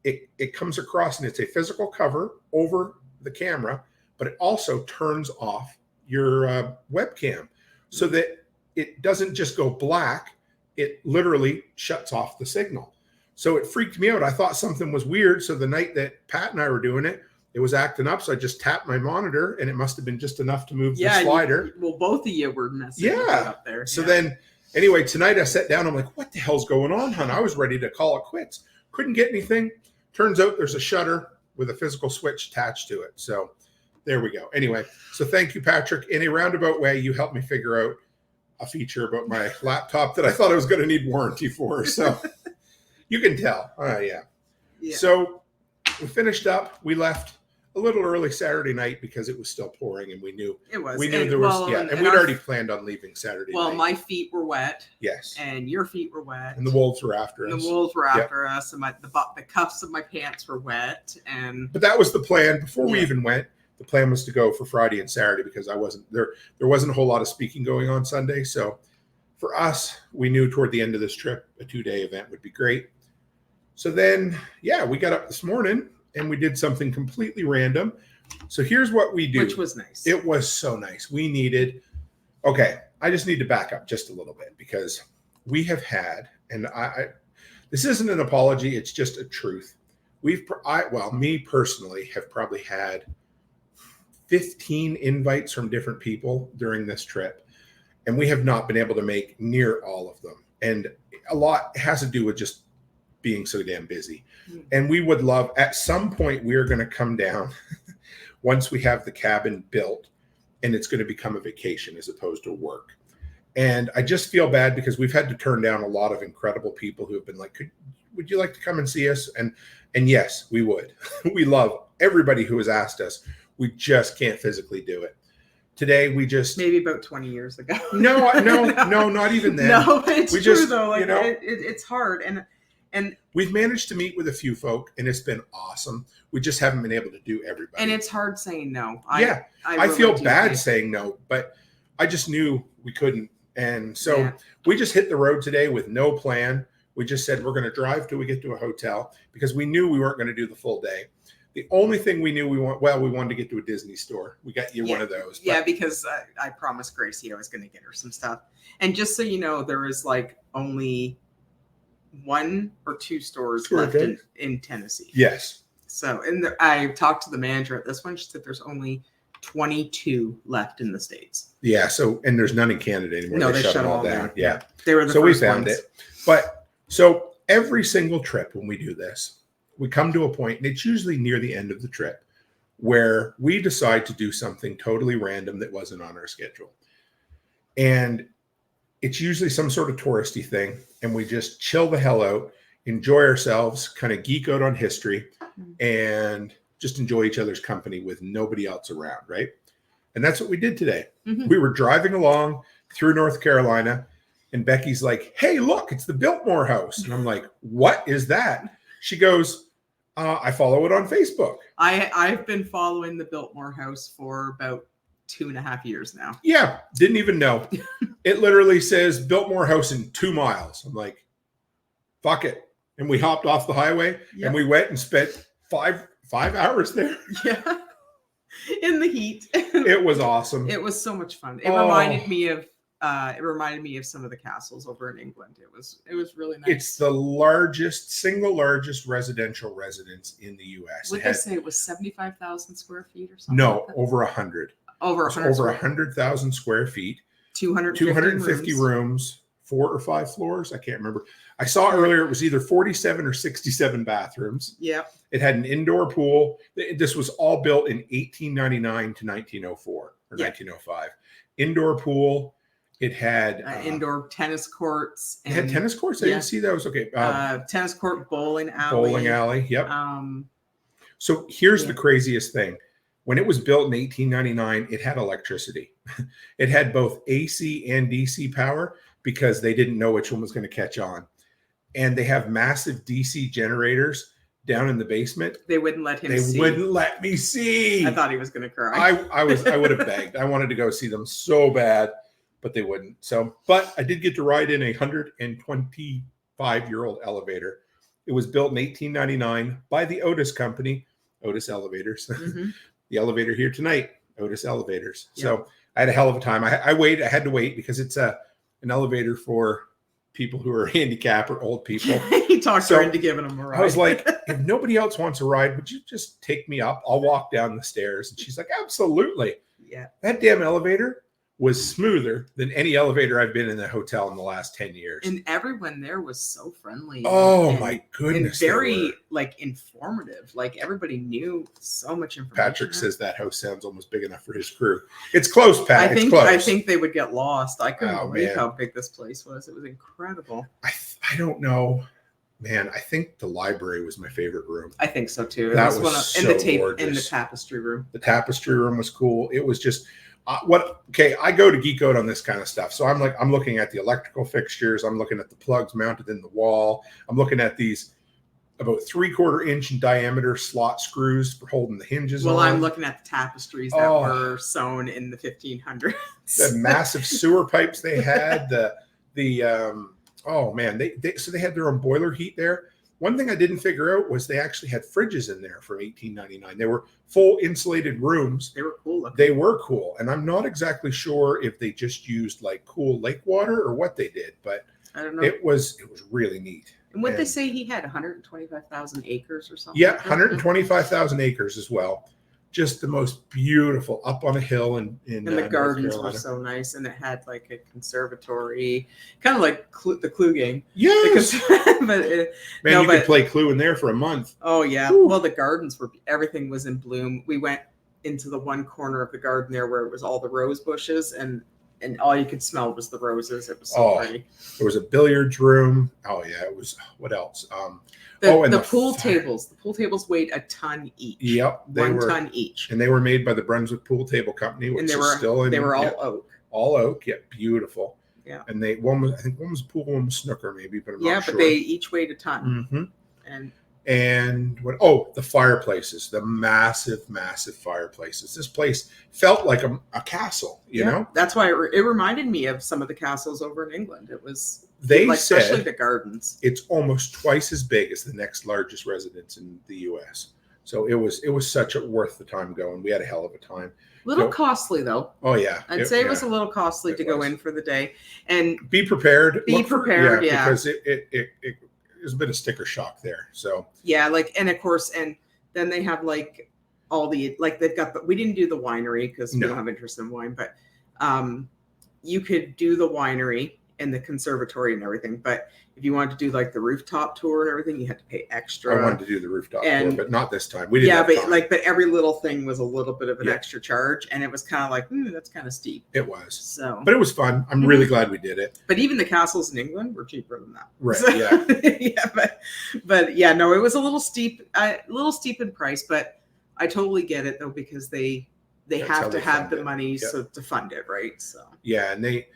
it comes across and it's a physical cover over the camera, but it also turns off your webcam so that it doesn't just go black. It literally shuts off the signal. So it freaked me out. I thought something was weird. So the night that Pat and I were doing it, it was acting up. So I just tapped my monitor, and it must have been just enough to move the slider. Well, both of you were messing with it up there. So then, anyway, tonight I sat down. I'm like, what the hell's going on, hon? I was ready to call it quits. Couldn't get anything. Turns out there's a shutter with a physical switch attached to it. So there we go. Anyway, so thank you, Patrick. In a roundabout way, you helped me figure out a feature about my laptop that I thought I was going to need warranty for. So you can tell. Yeah. So we finished up. We left a little early Saturday night because it was still pouring, and we knew there was, and we'd already planned on leaving Saturday night. Well, my feet were wet. Yes. And your feet were wet. And the wolves were after us. And the cuffs of my pants were wet. But that was the plan. Before we even went, the plan was to go for Friday and Saturday because I wasn't there. There wasn't a whole lot of speaking going on Sunday. So for us, we knew toward the end of this trip, a 2-day event would be great. So then, we got up this morning and we did something completely random. So here's what we do. Which was nice. It was so nice. I just need to back up just a little bit because we have had, and this isn't an apology, it's just a truth. Me personally have probably had 15 invites from different people during this trip, and we have not been able to make near all of them. And a lot has to do with just being so damn busy. And we would love, at some point, we're going to come down once we have the cabin built, and it's going to become a vacation as opposed to work. And I just feel bad because we've had to turn down a lot of incredible people who have been like, would you like to come and see us? And yes, we would. We love everybody who has asked us. We just can't physically do it. Today, we just... Maybe about 20 years ago. No, not even then. No, it's true, though. Like, it's hard. And we've managed to meet with a few folk, and it's been awesome. We just haven't been able to do everybody. And it's hard saying no. I really feel bad saying no, but I just knew we couldn't. And so we just hit the road today with no plan. We just said we're going to drive till we get to a hotel because we knew we weren't going to do the full day. The only thing we knew we wanted to get to a Disney store. We got you one of those. Yeah, because I promised Gracie I was going to get her some stuff. And just so you know, there is like only 1 or 2 stores left in Tennessee. Yes. So, and I talked to the manager at this one. She said there's only 22 left in the States. Yeah. So, and there's none in Canada anymore. No, they shut them all down. Yeah. They were the first we found ones. it. But so every single trip when we do this, we come to a point, and it's usually near the end of the trip, where we decide to do something totally random that wasn't on our schedule. And it's usually some sort of touristy thing, and we just chill the hell out, enjoy ourselves, kind of geek out on history, and just enjoy each other's company with nobody else around, right? And that's what we did today. Mm-hmm. We were driving along through North Carolina, and Becky's like, hey, look, it's the Biltmore House. And I'm like, what is that? She goes, I follow it on Facebook. I've been following the Biltmore House for about 2.5 years now. Yeah, didn't even know. It literally says Biltmore House in 2 miles. I'm like, fuck it. And we hopped off the highway and we went and spent five hours there. Yeah. In the heat. It was awesome. It was so much fun. It reminded me of some of the castles over in England. It was really nice. It's the single largest residential residence in the U.S. Would they say it was 75,000 square feet or something? No, over 100. Over 100,000 square feet. 250 rooms, 4 or 5 floors. I can't remember. I saw earlier it was either 47 or 67 bathrooms. Yeah. It had an indoor pool. This was all built in 1899 to 1904 or 1905. Indoor pool. It had indoor tennis courts. It had tennis courts? I didn't see those. Okay. Tennis court, bowling alley. Yep. So here's the craziest thing. When it was built in 1899, it had electricity. It had both AC and DC power because they didn't know which one was going to catch on. and they have massive DC generators down in the basement. They wouldn't let him see. They wouldn't let me see. I thought he was going to cry. I would have begged. I wanted to go see them so bad, but they wouldn't. So, but I did get to ride in a 125-year-old elevator. It was built in 1899 by the Otis Company, Otis Elevators. Mm-hmm. The elevator here tonight, Otis Elevators. Yep. So I had a hell of a time. I had to wait because it's an elevator for people who are handicapped or old people. He talked her into giving them a ride. I was like, if nobody else wants a ride, would you just take me up? I'll walk down the stairs. And she's like, absolutely. Yeah. That damn elevator was smoother than any elevator I've been in the hotel in the last 10 years. And everyone there was so friendly. Oh, my goodness. And very, informative. Like, everybody knew so much information. Patrick says that house sounds almost big enough for his crew. It's close, Pat. It's close. I think they would get lost. I couldn't believe how big this place was. It was incredible. I don't know. Man, I think the library was my favorite room. I think so, too. That was so gorgeous. In the tapestry room. The tapestry room was cool. It was just... I go to geek out on this kind of stuff. So I'm looking at the electrical fixtures. I'm looking at the plugs mounted in the wall. I'm looking at these about 3/4 inch in diameter slot screws for holding the hinges on. Well, I'm looking at the tapestries that were sewn in the 1500s. The massive sewer pipes they had. They had their own boiler heat there. One thing I didn't figure out was they actually had fridges in there from 1899. They were full insulated rooms. They were cool. They were cool. And I'm not exactly sure if they just used like cool lake water or what they did, but I don't know. It was really neat. And what they say he had 125,000 acres or something. Yeah, 125,000 acres as well. Just the most beautiful up on a hill in and the gardens were so nice, and it had like a conservatory, kind of like the Clue game. Yes, you could play Clue in there for a month. Oh yeah. Ooh. Well, the gardens everything was in bloom. We went into the one corner of the garden there where it was all the rose bushes, and all you could smell was the roses. It was so pretty. There was a billiards room. Oh yeah, it was. What else? The pool tables. The pool tables weighed a ton each. Yep, one ton each, and they were made by the Brunswick Pool Table Company, which is still in. They were all oak. All oak, yeah, beautiful. Yeah, and one was pool, one was snooker, maybe, but I'm not sure. But they each weighed a ton. Mm-hmm. And what? Oh, the fireplaces, the massive fireplaces. This place felt like a castle. You know, that's why it reminded me of some of the castles over in England. It was. They said especially the gardens. It's almost twice as big as the next largest residence in the U.S. So it was such a worth the time going. We had a hell of a time. Costly though. Oh yeah, I'd say it was a little costly to go in for the day. And be prepared. Yeah, because it was a bit of sticker shock there. So yeah, and of course, and then they have all the they've got we didn't do the winery because we don't have interest in wine, but you could do the winery and the conservatory and everything, but if you wanted to do the rooftop tour and everything, you had to pay extra. I wanted to do the rooftop tour, but not this time. We didn't. Yeah, but every little thing was a little bit of an extra charge, and it was kind of that's kind of steep. It was. So, but it was fun. I'm really glad we did it. But even the castles in England were cheaper than that. Right. So, yeah. but yeah, no, it was a little steep in price, but I totally get it though because they have to have the money to fund it, right? So yeah, and then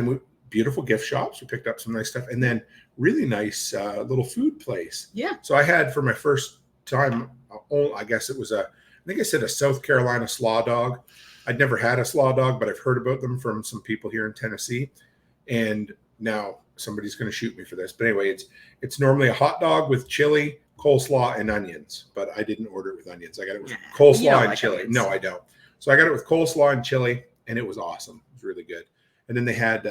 we beautiful gift shops. We picked up some nice stuff, and then really nice little food place. Yeah. So I had for my first time, I guess it was I think I said a South Carolina slaw dog. I'd never had a slaw dog, but I've heard about them from some people here in Tennessee. And now somebody's going to shoot me for this, but anyway, it's normally a hot dog with chili, coleslaw, and onions. But I didn't order it with onions. I got it with coleslaw and chili. Onions. No, I don't. So I got it with coleslaw and chili, and it was awesome. It was really good. And then they had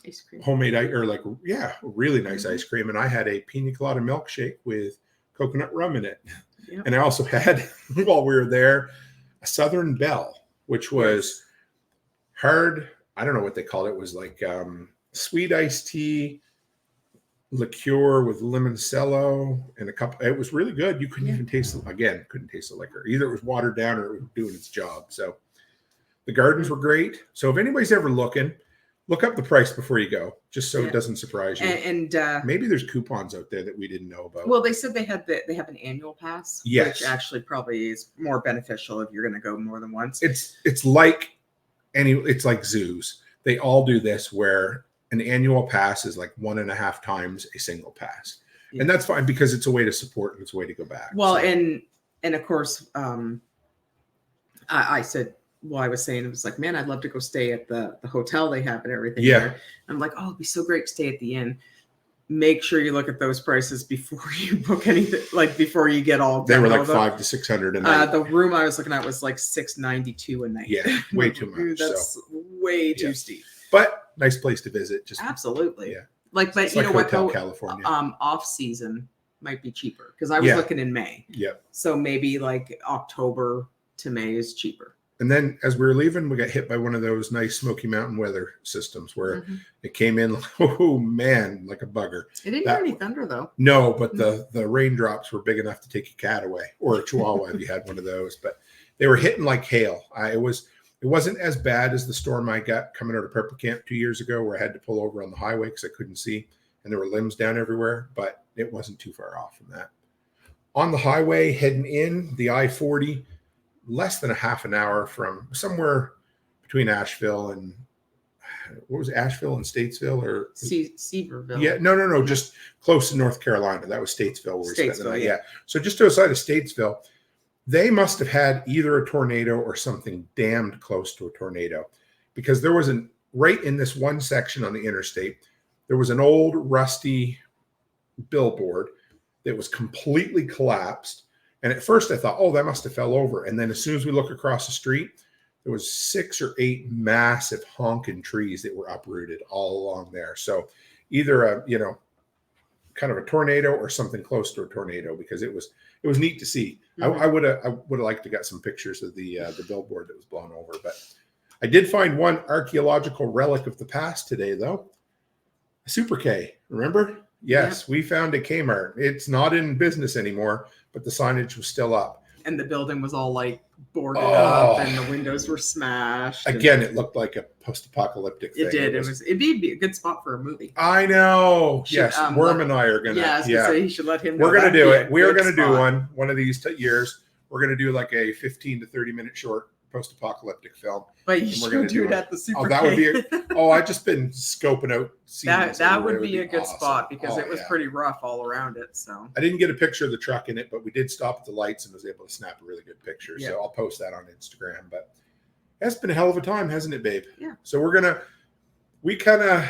ice cream. Homemade really nice ice cream. And I had a pina colada milkshake with coconut rum in it. Yep. And I also had, while we were there, a Southern Belle, which was hard. I don't know what they called it. It was sweet iced tea liqueur with limoncello and a cup. It was really good. You couldn't even taste it. Again, couldn't taste the liquor. Either it was watered down or it was doing its job. So the gardens were great. So if anybody's ever looking, look up the price before you go, just so it doesn't surprise you. And maybe there's coupons out there that we didn't know about. Well, they said they have an annual pass, which actually probably is more beneficial if you're going to go more than once. It's like zoos. They all do this where an annual pass is like 1.5 times a single pass. Yeah. And that's fine because it's a way to support and it's a way to go back. Well, so. and of course, I said, well, I was saying, it was like, man, I'd love to go stay at the hotel they have and everything. Yeah. There. I'm like, oh, it'd be so great to stay at the inn. Make sure you look at those prices before you book anything, like before you get all. They were like $500 to $600 a night. The room I was looking at was like $692 a night. Yeah, way too much. That's way too steep. But nice place to visit. Just absolutely. Yeah. Like, but it's you like know what? Hotel Though, California. Off season might be cheaper because I was looking in May. Yeah. So maybe like October to May is cheaper. And then as we were leaving, we got hit by one of those nice Smoky Mountain weather systems where it came in, oh man, like a bugger. It didn't hear any thunder though. No, but the raindrops were big enough to take a cat away or a chihuahua if you had one of those. But they were hitting like hail. It wasn't as bad as the storm I got coming out of prepper camp 2 years ago where I had to pull over on the highway because I couldn't see and there were limbs down everywhere, but it wasn't too far off from that. On the highway heading in, the I-40, less than a half an hour from somewhere between Asheville and what was it, Asheville and Statesville or Seaverville. Yeah, no, just close to North Carolina. That was Statesville where we spent the night. Yeah. So just outside of Statesville, they must have had either a tornado or something damned close to a tornado because there was right in this one section on the interstate, there was an old rusty billboard that was completely collapsed. And at first I thought, oh, that must have fell over. And then as soon as we look across the street, there was 6 or 8 massive honking trees that were uprooted all along there. So either a, kind of a tornado or something close to a tornado because it was neat to see. I would have liked to get some pictures of the billboard that was blown over. But I did find one archaeological relic of the past today, though. A Super K, remember? Yes, we found a Kmart. It's not in business anymore, but the signage was still up. And the building was all like boarded up and the windows were smashed. Again, it looked like a post-apocalyptic thing. It did. It'd be a good spot for a movie. I know. Yes, Worm and I are going to. Yeah, I was going to say, you should let him know. We're going to do it. We are going to do one of these years. We're going to do like a 15 to 30-minute short post-apocalyptic film. But you should do it at the Super that would be I've just been scoping out scenes. That would be a good spot because it was pretty rough all around it. So I didn't get a picture of the truck in it, but we did stop at the lights and was able to snap a really good picture. So I'll post that on Instagram. But that's been a hell of a time, hasn't it, babe? Yeah. So we kind of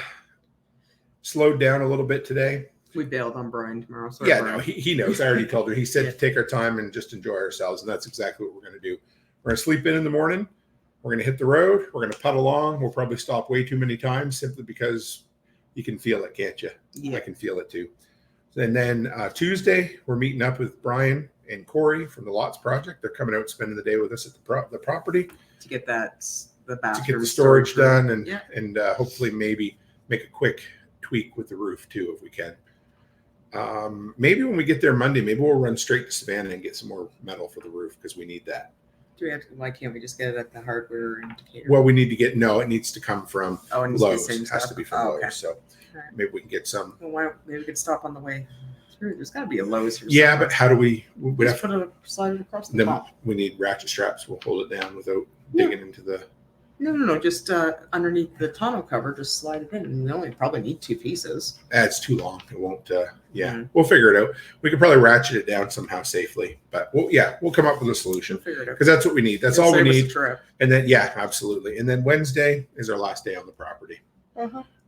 slowed down a little bit today. We bailed on Brian tomorrow. Sorry, Brian. No, he knows. I already told her. He said to take our time and just enjoy ourselves, and that's exactly what we're going to do. We're going to sleep in the morning. We're going to hit the road. We're going to putt along. We'll probably stop way too many times simply because you can feel it, can't you? Yeah. I can feel it too. And then Tuesday, we're meeting up with Brian and Corey from the Lots Project. They're coming out spending the day with us at the property. To get the bathroom. To get the storage done and hopefully maybe make a quick tweak with the roof too if we can. Maybe when we get there Monday, maybe we'll run straight to Savannah and get some more metal for the roof because we need that. Why can't we just get it at the hardware indicator? Well, we need to it needs to come from Lowe's. It has to be from Lowe's. Okay. So maybe we can get some. Well, maybe we could stop on the way through. There's got to be a Lowe's here. Yeah, but how do we just slide it across the top. We need ratchet straps. We'll hold it down without digging into the. No. Just underneath the tonneau cover, just slide it in. And we only probably need 2 pieces. It's too long. It won't. We'll figure it out. We could probably ratchet it down somehow safely. But we'll come up with a solution. We'll figure it out. Because that's what we need. That's all we need. And then absolutely. And then Wednesday is our last day on the property.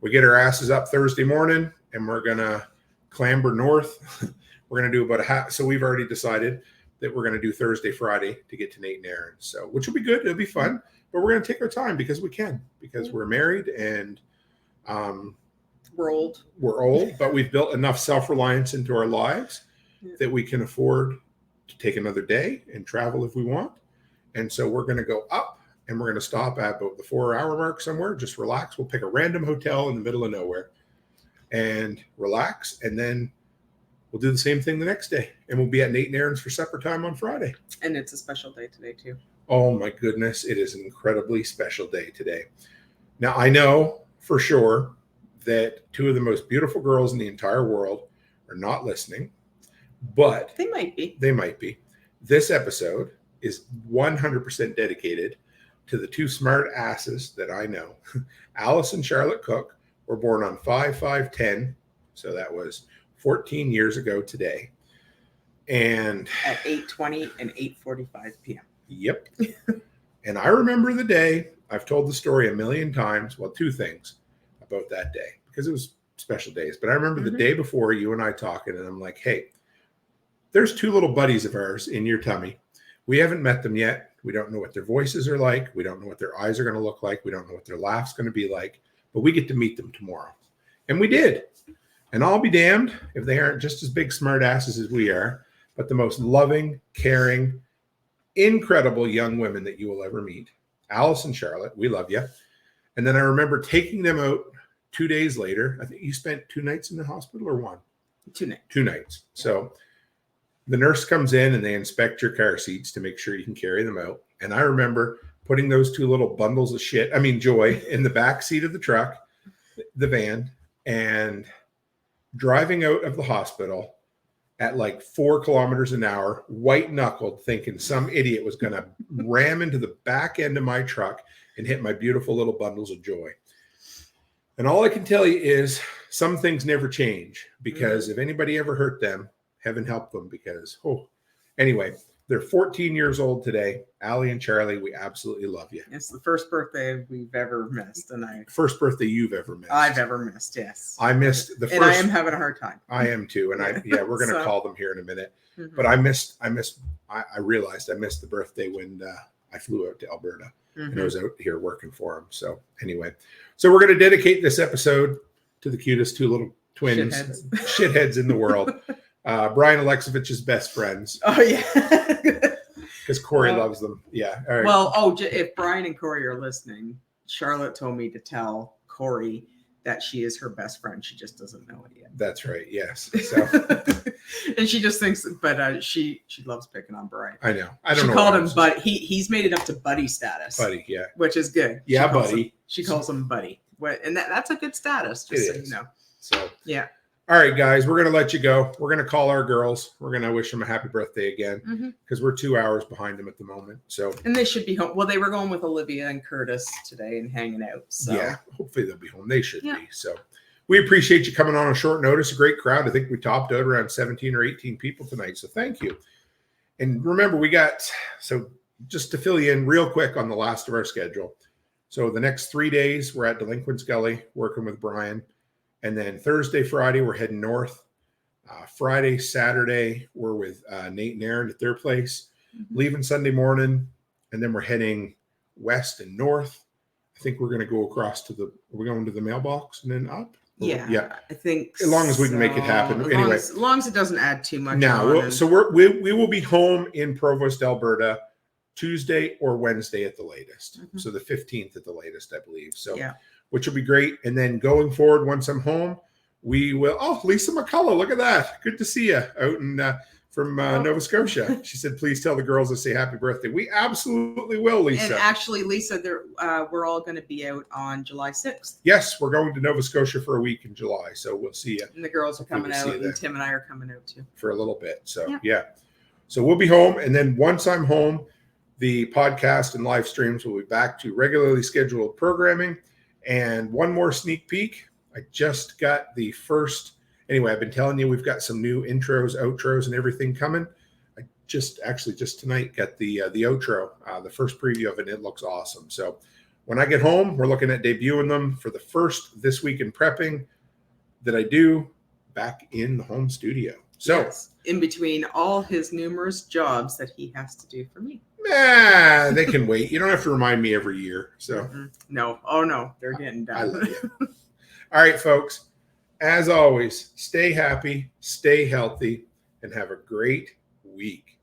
We get our asses up Thursday morning, and we're gonna clamber north. We're gonna do about a half. So we've already decided that we're gonna do Thursday, Friday to get to Nate and Aaron. So which will be good. It'll be fun. But we're going to take our time because we can, because we're married and we're old. We're old, but we've built enough self-reliance into our lives that we can afford to take another day and travel if we want. And so we're going to go up and we're going to stop at about the 4-hour mark somewhere. Just relax. We'll pick a random hotel in the middle of nowhere and relax. And then we'll do the same thing the next day. And we'll be at Nate and Aaron's for supper time on Friday. And it's a special day today too. Oh my goodness, it is an incredibly special day today. Now, I know for sure that 2 of the most beautiful girls in the entire world are not listening, but they might be. They might be. This episode is 100% dedicated to the 2 smart asses that I know, Alice and Charlotte Cook, were born on 5/5/10. So that was 14 years ago today. And at 8:20 and 8:45 p.m. Yep. And I remember the day. I've told the story a million times. Well, two things about that day, because it was special days. But I remember the day before, you and I talking, and I'm like, hey, there's two little buddies of ours in your tummy. We haven't met them yet. We don't know what their voices are like. We don't know what their eyes are going to look like. We don't know what their laugh's going to be like. But we get to meet them tomorrow. And we did. And I'll be damned if they aren't just as big smart asses as we are, but the most loving, caring, incredible young women that you will ever meet. Alice and Charlotte, we love you. And then I remember taking them out 2 days later. I think you spent 2 nights in the hospital, or one? 2 nights. 2 nights. So the nurse comes in and they inspect your car seats to make sure you can carry them out. And I remember putting those 2 little bundles of joy, in the back seat of the truck, the van, and driving out of the hospital at like 4 kilometers an hour, white knuckled, thinking some idiot was going to ram into the back end of my truck and hit my beautiful little bundles of joy. And all I can tell you is some things never change, because if anybody ever hurt them, heaven help them, because, anyway, they're 14 years old today. Allie and Charlie, we absolutely love you. It's the first birthday we've ever missed. First birthday you've ever missed. I've ever missed, yes. I missed the first. And I am having a hard time. I am too. And we're going to call them here in a minute. But I realized I missed the birthday when I flew out to Alberta and I was out here working for them. So anyway, we're going to dedicate this episode to the cutest 2 little twins, shitheads in the world. Brian Alexovich's best friends. Oh, yeah. Because Corey loves them. Yeah. All right. Well, if Brian and Corey are listening, Charlotte told me to tell Corey that she is her best friend. She just doesn't know it yet. That's right. Yes. So. And she just thinks, but she loves picking on Brian. I know. I don't know. She called him Buddy. He's made it up to Buddy status. Buddy, yeah. Which is good. Yeah, Buddy. She calls him Buddy. And that's a good status, just so you know. So, yeah. All right, guys, we're going to let you go. We're going to call our girls. We're going to wish them a happy birthday again, because we're 2 hours behind them at the moment. So, and they should be home. Well, they were going with Olivia and Curtis today and hanging out. So. Yeah, hopefully they'll be home. They should be. So we appreciate you coming on a short notice. A great crowd. I think we topped out around 17 or 18 people tonight. So thank you. And remember, just to fill you in real quick on the last of our schedule. So the next 3 days, we're at Delinquents Gully working with Brian. And then Thursday, Friday, we're heading north. Friday, Saturday, we're with Nate and Aaron at their place. Leaving Sunday morning, and then we're heading west and north. I think we're going to go across we're going to the mailbox and then up. Yeah. I think as long as we can make it happen. As long as it doesn't add too much. We will be home in Provost, Alberta, Tuesday or Wednesday at the latest. So the 15th at the latest, I believe. So, which will be great. And then going forward, once I'm home, we will. Oh, Lisa McCullough, look at that! Good to see you out in from Nova Scotia. She said, "Please tell the girls to say happy birthday." We absolutely will, Lisa. And actually, Lisa, we're all going to be out on July 6th. Yes, we're going to Nova Scotia for a week in July, so we'll see you. And the girls are coming out, and Tim and I are coming out too for a little bit. So so we'll be home, and then once I'm home, the podcast and live streams will be back to regularly scheduled programming. And one more sneak peek. I just got the first. Anyway, I've been telling you we've got some new intros, outros, and everything coming. I just tonight got the outro, the first preview of it. It looks awesome. So when I get home, we're looking at debuting them for the first This Week in Prepping that I do back in the home studio. So in between all his numerous jobs that he has to do for me. They can wait. You don't have to remind me every year. So no. Oh no, they're getting done. I love you. All right, folks. As always, stay happy, stay healthy, and have a great week.